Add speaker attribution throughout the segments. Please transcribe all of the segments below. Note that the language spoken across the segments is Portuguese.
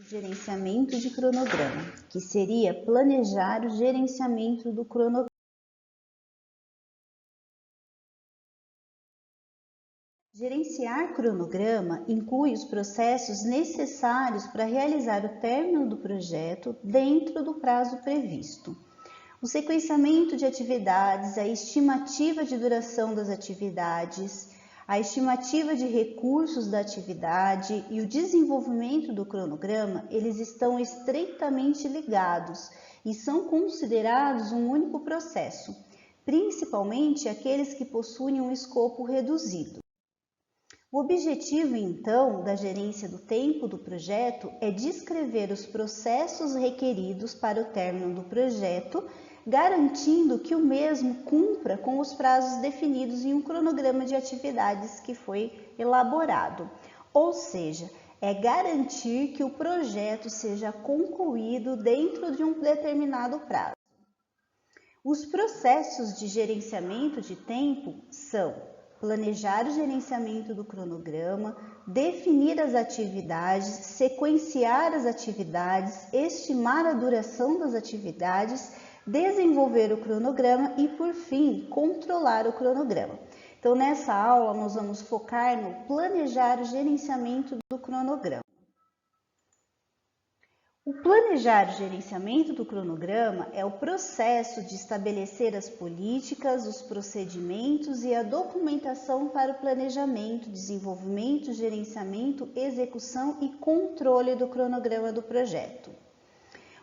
Speaker 1: Gerenciamento de cronograma, que seria planejar o gerenciamento do cronograma. Gerenciar cronograma inclui os processos necessários para realizar o término do projeto dentro do prazo previsto. O sequenciamento de atividades, a estimativa de duração das atividades, a estimativa de recursos da atividade e o desenvolvimento do cronograma, eles estão estreitamente ligados e são considerados um único processo, principalmente aqueles que possuem um escopo reduzido. O objetivo, então, da gerência do tempo do projeto é descrever os processos requeridos para o término do projeto, garantindo que o mesmo cumpra com os prazos definidos em um cronograma de atividades que foi elaborado. Ou seja, é garantir que o projeto seja concluído dentro de um determinado prazo. Os processos de gerenciamento de tempo são planejar o gerenciamento do cronograma, definir as atividades, sequenciar as atividades, estimar a duração das atividades, desenvolver o cronograma e, por fim, controlar o cronograma. Então, nessa aula, nós vamos focar no planejar o gerenciamento do cronograma. O planejar o gerenciamento do cronograma é o processo de estabelecer as políticas, os procedimentos e a documentação para o planejamento, desenvolvimento, gerenciamento, execução e controle do cronograma do projeto.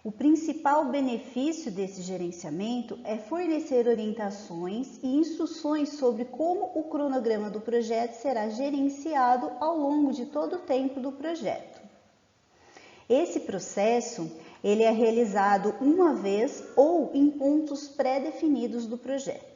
Speaker 1: O principal benefício desse gerenciamento é fornecer orientações e instruções sobre como o cronograma do projeto será gerenciado ao longo de todo o tempo do projeto. Esse processo ele é realizado uma vez ou em pontos pré-definidos do projeto.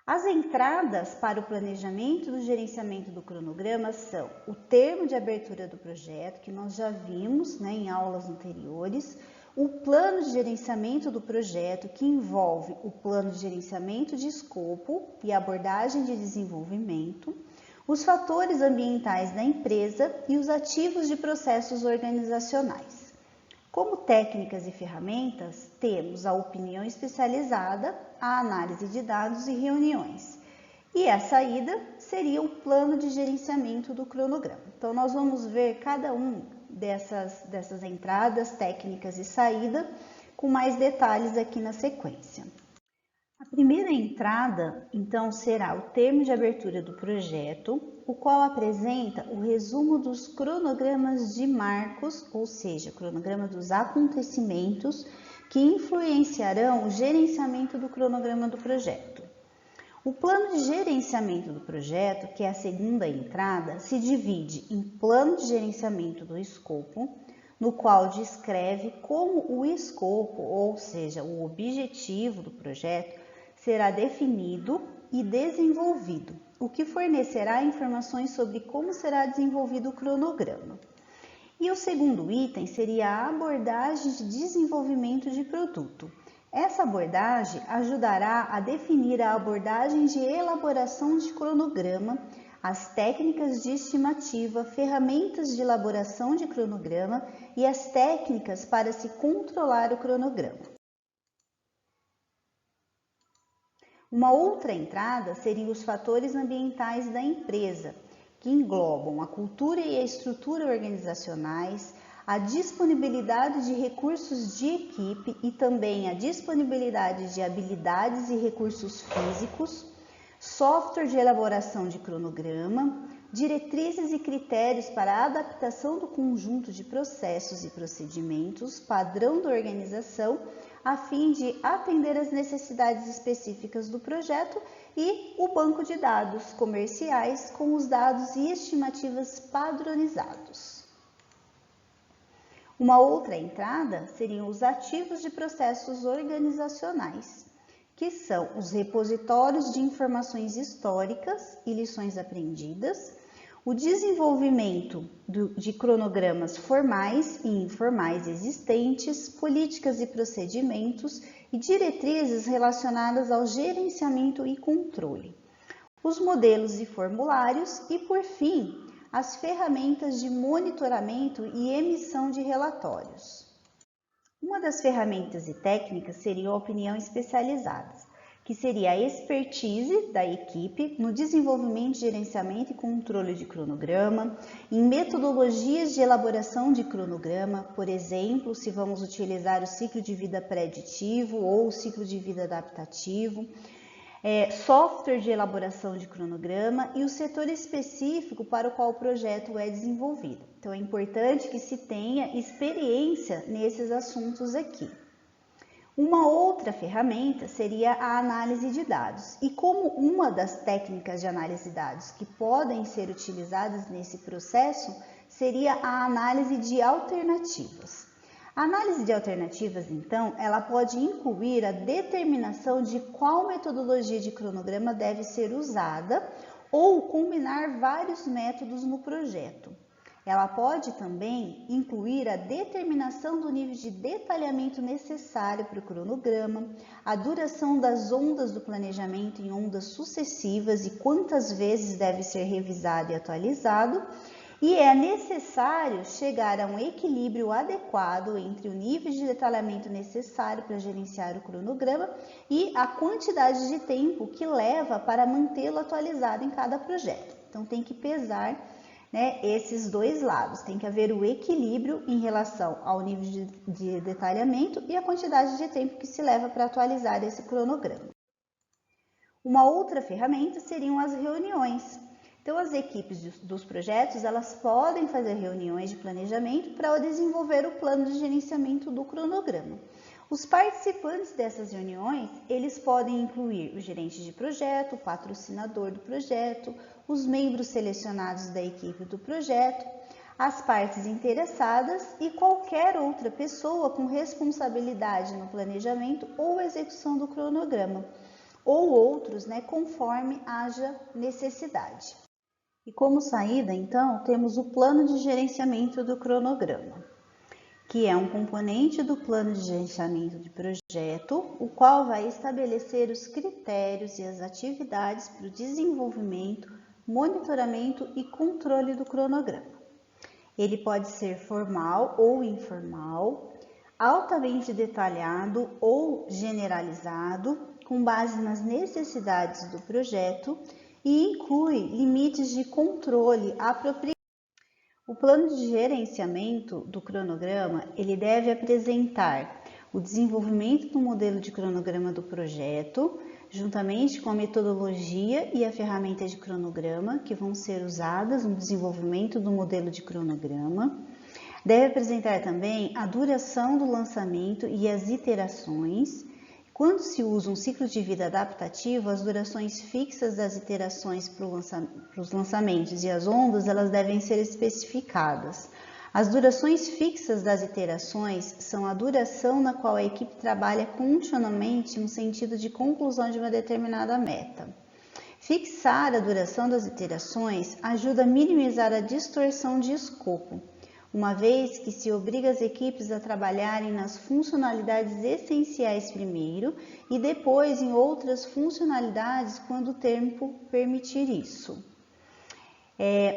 Speaker 1: As entradas para o planejamento do gerenciamento do cronograma são o termo de abertura do projeto, que nós já vimos em aulas anteriores, o plano de gerenciamento do projeto, que envolve o plano de gerenciamento de escopo e abordagem de desenvolvimento, os fatores ambientais da empresa e os ativos de processos organizacionais. Como técnicas e ferramentas, temos a opinião especializada, a análise de dados e reuniões. E a saída seria o plano de gerenciamento do cronograma. Então, nós vamos ver cada um dessas entradas, técnicas e saída com mais detalhes aqui na sequência. A primeira entrada, então, será o termo de abertura do projeto, o qual apresenta o resumo dos cronogramas de marcos, ou seja, cronograma dos acontecimentos que influenciarão o gerenciamento do cronograma do projeto. O plano de gerenciamento do projeto, que é a segunda entrada, se divide em plano de gerenciamento do escopo, no qual descreve como o escopo, ou seja, o objetivo do projeto, será definido e desenvolvido, o que fornecerá informações sobre como será desenvolvido o cronograma. E o segundo item seria a abordagem de desenvolvimento de produto. Essa abordagem ajudará a definir a abordagem de elaboração de cronograma, as técnicas de estimativa, ferramentas de elaboração de cronograma e as técnicas para se controlar o cronograma. Uma outra entrada seriam os fatores ambientais da empresa, que englobam a cultura e a estrutura organizacionais, a disponibilidade de recursos de equipe e também a disponibilidade de habilidades e recursos físicos, software de elaboração de cronograma, diretrizes e critérios para a adaptação do conjunto de processos e procedimentos, padrão da organização, a fim de atender às necessidades específicas do projeto e o banco de dados comerciais com os dados e estimativas padronizados. Uma outra entrada seriam os ativos de processos organizacionais, que são os repositórios de informações históricas e lições aprendidas, o desenvolvimento de cronogramas formais e informais existentes, políticas e procedimentos e diretrizes relacionadas ao gerenciamento e controle, os modelos e formulários e, por fim, as ferramentas de monitoramento e emissão de relatórios. Uma das ferramentas e técnicas seria a opinião especializada, que seria a expertise da equipe no desenvolvimento, gerenciamento e controle de cronograma, em metodologias de elaboração de cronograma, por exemplo, se vamos utilizar o ciclo de vida preditivo ou o ciclo de vida adaptativo, software de elaboração de cronograma e o setor específico para o qual o projeto é desenvolvido. Então, é importante que se tenha experiência nesses assuntos aqui. Uma outra ferramenta seria a análise de dados, e como uma das técnicas de análise de dados que podem ser utilizadas nesse processo seria a análise de alternativas. A análise de alternativas, então, ela pode incluir a determinação de qual metodologia de cronograma deve ser usada ou combinar vários métodos no projeto. Ela pode também incluir a determinação do nível de detalhamento necessário para o cronograma, a duração das ondas do planejamento em ondas sucessivas e quantas vezes deve ser revisado e atualizado, e é necessário chegar a um equilíbrio adequado entre o nível de detalhamento necessário para gerenciar o cronograma e a quantidade de tempo que leva para mantê-lo atualizado em cada projeto. Então, tem que pesar esses dois lados, tem que haver o equilíbrio em relação ao nível de detalhamento e a quantidade de tempo que se leva para atualizar esse cronograma. Uma outra ferramenta seriam as reuniões. Então, as equipes dos projetos, elas podem fazer reuniões de planejamento para desenvolver o plano de gerenciamento do cronograma. Os participantes dessas reuniões, eles podem incluir o gerente de projeto, o patrocinador do projeto, os membros selecionados da equipe do projeto, as partes interessadas e qualquer outra pessoa com responsabilidade no planejamento ou execução do cronograma, ou outros, conforme haja necessidade. E como saída, então, temos o plano de gerenciamento do cronograma, que é um componente do plano de gerenciamento de projeto, o qual vai estabelecer os critérios e as atividades para o desenvolvimento, monitoramento e controle do cronograma. Ele pode ser formal ou informal, altamente detalhado ou generalizado, com base nas necessidades do projeto e inclui limites de controle apropriados. O plano de gerenciamento do cronograma, ele deve apresentar o desenvolvimento do modelo de cronograma do projeto, juntamente com a metodologia e a ferramenta de cronograma que vão ser usadas no desenvolvimento do modelo de cronograma. Deve apresentar também a duração do lançamento e as iterações. Quando se usa um ciclo de vida adaptativo, as durações fixas das iterações para os lançamentos e as ondas, elas devem ser especificadas. As durações fixas das iterações são a duração na qual a equipe trabalha continuamente no sentido de conclusão de uma determinada meta. Fixar a duração das iterações ajuda a minimizar a distorção de escopo, uma vez que se obriga as equipes a trabalharem nas funcionalidades essenciais primeiro e depois em outras funcionalidades quando o tempo permitir isso.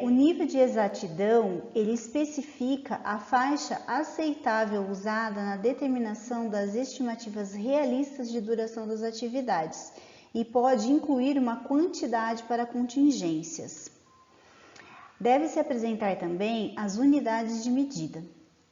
Speaker 1: O nível de exatidão, ele especifica a faixa aceitável usada na determinação das estimativas realistas de duração das atividades e pode incluir uma quantidade para contingências. Deve-se apresentar também as unidades de medida.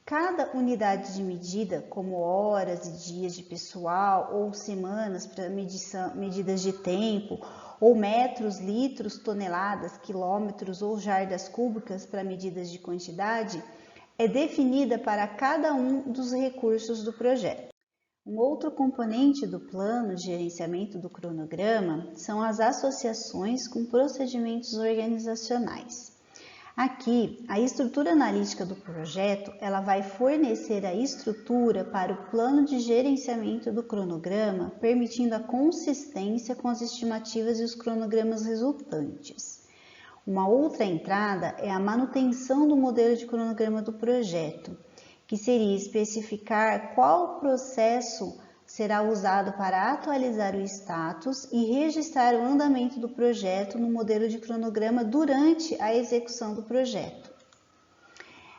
Speaker 1: Cada unidade de medida, como horas e dias de pessoal ou semanas para medidas de tempo, ou metros, litros, toneladas, quilômetros ou jardas cúbicas para medidas de quantidade, é definida para cada um dos recursos do projeto. Um outro componente do plano de gerenciamento do cronograma são as associações com procedimentos organizacionais. Aqui, a estrutura analítica do projeto, ela vai fornecer a estrutura para o plano de gerenciamento do cronograma, permitindo a consistência com as estimativas e os cronogramas resultantes. Uma outra entrada é a manutenção do modelo de cronograma do projeto, que seria especificar qual processo será usado para atualizar o status e registrar o andamento do projeto no modelo de cronograma durante a execução do projeto.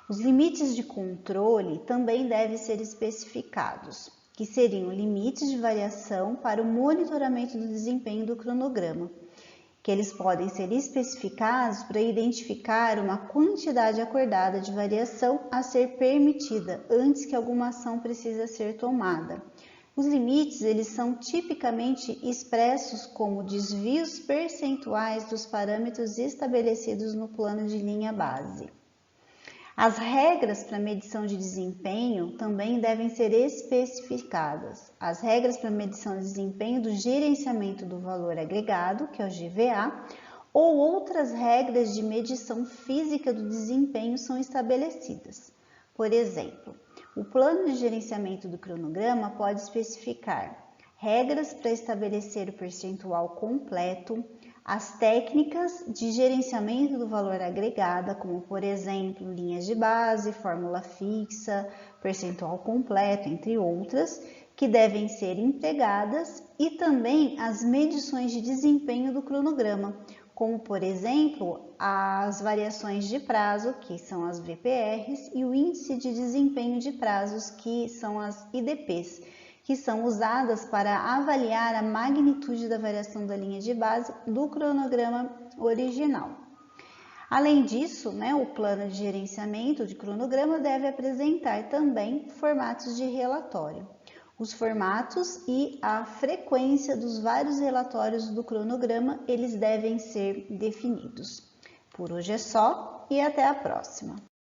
Speaker 1: Os limites de controle também devem ser especificados, que seriam limites de variação para o monitoramento do desempenho do cronograma, que eles podem ser especificados para identificar uma quantidade acordada de variação a ser permitida antes que alguma ação precise ser tomada. Os limites, eles são tipicamente expressos como desvios percentuais dos parâmetros estabelecidos no plano de linha base. As regras para medição de desempenho também devem ser especificadas. As regras para medição de desempenho do gerenciamento do valor agregado, que é o GVA, ou outras regras de medição física do desempenho são estabelecidas. Por exemplo, o plano de gerenciamento do cronograma pode especificar regras para estabelecer o percentual completo, as técnicas de gerenciamento do valor agregado, como por exemplo, linhas de base, fórmula fixa, percentual completo, entre outras, que devem ser empregadas, e também as medições de desempenho do cronograma, como por exemplo, as variações de prazo, que são as VPRs, e o índice de desempenho de prazos, que são as IDPs, que são usadas para avaliar a magnitude da variação da linha de base do cronograma original. Além disso, o plano de gerenciamento de cronograma deve apresentar também formatos de relatório. Os formatos e a frequência dos vários relatórios do cronograma, eles devem ser definidos. Por hoje é só e até a próxima!